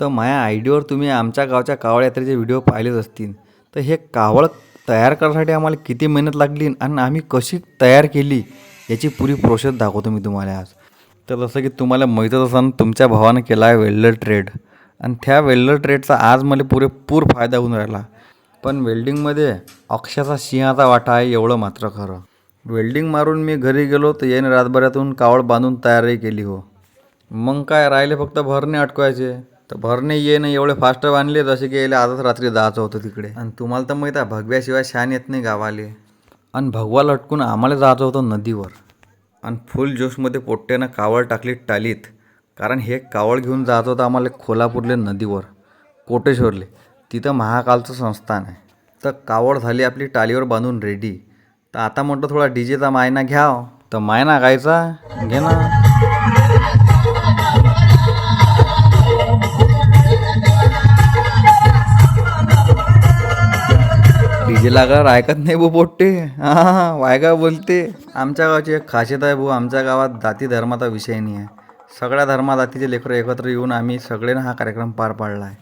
तर माझ्या आयडीवर तुम्ही आमच्या गावच्या कावड यात्रेचे व्हिडिओ पाहिलेच असतील. तर हे कावड तयार करण्यासाठी आम्हाला किती मेहनत लागली आणि आम्ही कशी तयार केली याची पुरी प्रोसेस दाखवतो मी तुम्हाला आज. तर जसं की तुम्हाला माहीतच असेल, तुमच्या भावानं केला आहे वेल्डर ट्रेड आणि त्या वेल्डर ट्रेडचा आज मला पुरेपूर फायदा होऊन राहिला. पण वेल्डिंगमध्ये अक्षाचा सिंहाचा वाटा आहे एवढं मात्र खरं. वेल्डिंग मारून मी घरी गेलो तर याने रातभरातून कावड बांधून तयारी केली हो. मग काय राहिले फक्त भरणे अटकवायचे. तर भरणे ये नाही एवढे फास्ट बांधले जसे की यायला आजच रात्री जायचं होतं तिकडे. आणि तुम्हाला तर माहीत आहे भगव्याशिवाय शान येत नाही गावाले. आणि भगवा लटकून आम्हाला जायचं होतं नदीवर. आणि फुल जोशमध्ये पोट्ट्यानं कावड टाकली टालीत, कारण हे कावड घेऊन जायचं होतं आम्हाला कोल्हापूरले नदीवर कोटेश्वरले. तिथं महाकालचं संस्थान आहे. तर कावड झाली आपली टालीवर बांधून रेडी. तर आता म्हटलं थोडा डीजेचा मायना घ्याव. तर मायना गायचा घे ना. डीजे लागल्यावर ऐकत नाही भाऊ पोट्टे. हां वायगा बोलते. आमच्या गावाची एक खासियत आहे भाऊ, आमच्या गावात जाती धर्माचा विषय नाही आहे. सगळ्या धर्माजातीचे लेकरं एकत्र येऊन आम्ही सगळ्यांना हा कार्यक्रम पार पाडला आहे.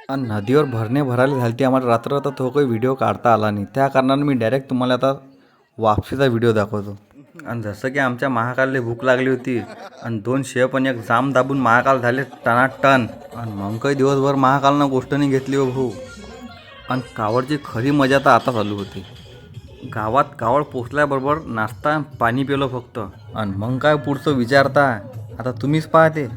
आणि नदीवर भरणे भरायला झाली आम्हाला रात्र, तर तो काही व्हिडिओ काढता आला नाही. त्या कारणाने मी डायरेक्ट तुम्हाला आता वापसीचा व्हिडिओ दाखवतो. आणि जसं की आमच्या महाकालला भूक लागली होती आणि 2 शेव पण एक जाम दाबून महाकाल झाले टनाटन. आणि मग काही दिवसभर महाकालनं गोष्ट नाही घेतली हो भाऊ. आणि कावडची खरी मजा तर आता चालू होती. गावात कावड पोचल्याबरोबर नाश्ता पाणी पिलो फक्त. आणि मग काय पुढचं विचारता, आता तुम्हीच पाहते.